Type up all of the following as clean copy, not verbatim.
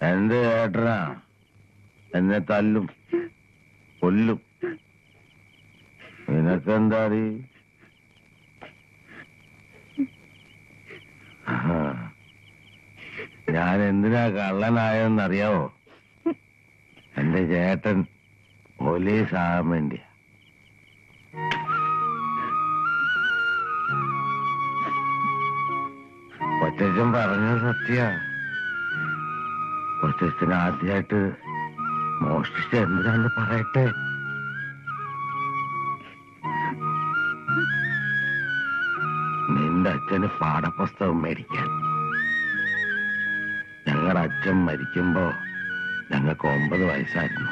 എന്റെ ഏട്ടനാ എന്നെ തല്ലും കൊല്ലും. നിനക്കെന്താടി? ഞാൻ എന്തിനാ കള്ളനായെന്നറിയാവോ? എന്റെ ചേട്ടൻ പോലീസ് ആകാൻ വേണ്ടിയാ. കൊച്ചച്ഛൻ പറഞ്ഞത് സത്യ. കൊച്ചച്ഛൻ ആദ്യമായിട്ട് മോഷ്ടിച്ച എന്തിനാന്ന് പറയട്ടെ. നിന്റെ അച്ഛന് പാഠപുസ്തകം മേടിക്കാൻ. ഞങ്ങളുടെ അച്ഛൻ മരിക്കുമ്പോ ഞങ്ങൾക്ക് 9 വയസ്സായിരുന്നു.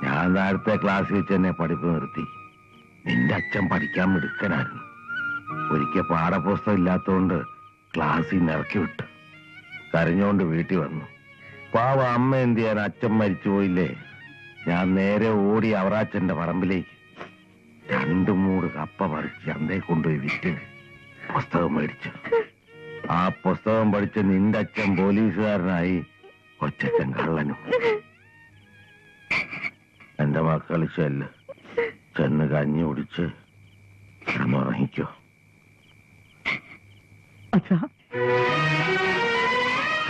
ഞാൻ നേരത്തെ ക്ലാസ്സിൽ വെച്ച് തന്നെ പഠിപ്പ് നിർത്തി. നിന്റെ അച്ഛൻ പഠിക്കാൻ മിടുക്കനായിരുന്നു. ഒരിക്കൽ പാഠപുസ്തകം ഇല്ലാത്തതുകൊണ്ട് ക്ലാസ്സിൽ നിന്ന് ഇറക്കി വിട്ടു. കരഞ്ഞോണ്ട് വീട്ടിൽ വന്നു. പാവ അമ്മ എന്ത് ചെയ്യാൻ? അച്ഛൻ മരിച്ചു പോയില്ലേ. ഞാൻ നേരെ ഓടി അവറാച്ചന്റെ പറമ്പിലേക്ക് 2 മൂട് കപ്പ പറിച്ച് ചന്തയിൽ കൊണ്ടുപോയി വിറ്റ് പുസ്തകം മേടിച്ചു. ആ പുസ്തകം പഠിച്ച നിന്റെ അച്ഛൻ പോലീസുകാരനായി, കൊച്ചച്ഛൻ കള്ളനും. എന്റെ മക്കൾ ചെന്ന് കഞ്ഞി കുടിച്ച് ഉറങ്ങിക്കോ.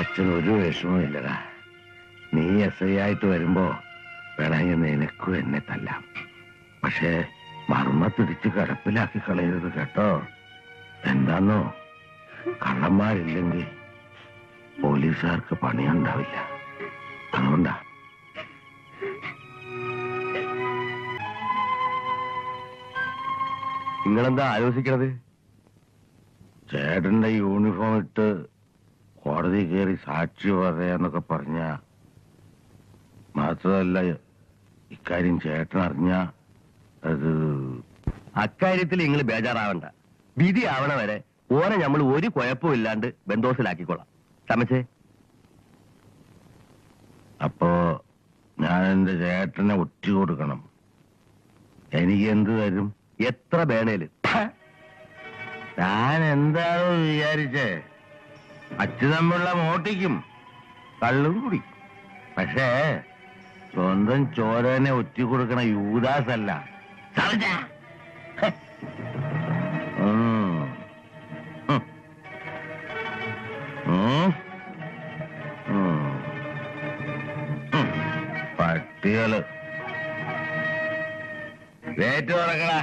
അച്ഛൻ ഒരു വിഷമവും ഇല്ലടാ. നീ SI ആയിട്ട് വരുമ്പോ വേണമെങ്കിൽ നിനക്കും എന്നെ തല്ലാം. പക്ഷേ മർമ്മത്തിടിച്ച് കിടപ്പിലാക്കി കളയരുത് കേട്ടോ. എന്താന്നോ, കള്ളന്മാരില്ലെങ്കിൽ പോലീസുകാർക്ക് പണിയുണ്ടാവില്ല. അതുകൊണ്ടാ. നിങ്ങളെന്താ ആലോചിക്കണത്? ചേട്ടന്റെ യൂണിഫോം ഇട്ട് കോടതി കയറി സാക്ഷി പറയാന്നൊക്കെ പറഞ്ഞ, മാത്രമല്ല ഇക്കാര്യം ചേട്ടൻ അറിഞ്ഞ അത്. അക്കാര്യത്തിൽ നിങ്ങൾ ബേജാറാവണ്ട. വിധി ആവണ വരെ ഓനെ നമ്മൾ ഒരു കുഴപ്പവും ഇല്ലാണ്ട് ബന്ധോസിലാക്കിക്കൊള്ളാം. ചമച്ചേ, അപ്പോ ഞാൻ എന്റെ ചേട്ടനെ ഒറ്റ കൊടുക്കണം. എനിക്ക് എന്ത് തരും? എത്ര വേണേല്. ഞാൻ എന്താണോ വിചാരിച്ചേ? അച്യുതമ്പിള്ള മോട്ടിക്കും, കള്ളും കുടിക്കും. പക്ഷേ സ്വന്തം ചോരനെ ഒറ്റ കൊടുക്കണ യൂദാസല്ല. പട്ടികള് വേറ്റ് തുറക്കടാ.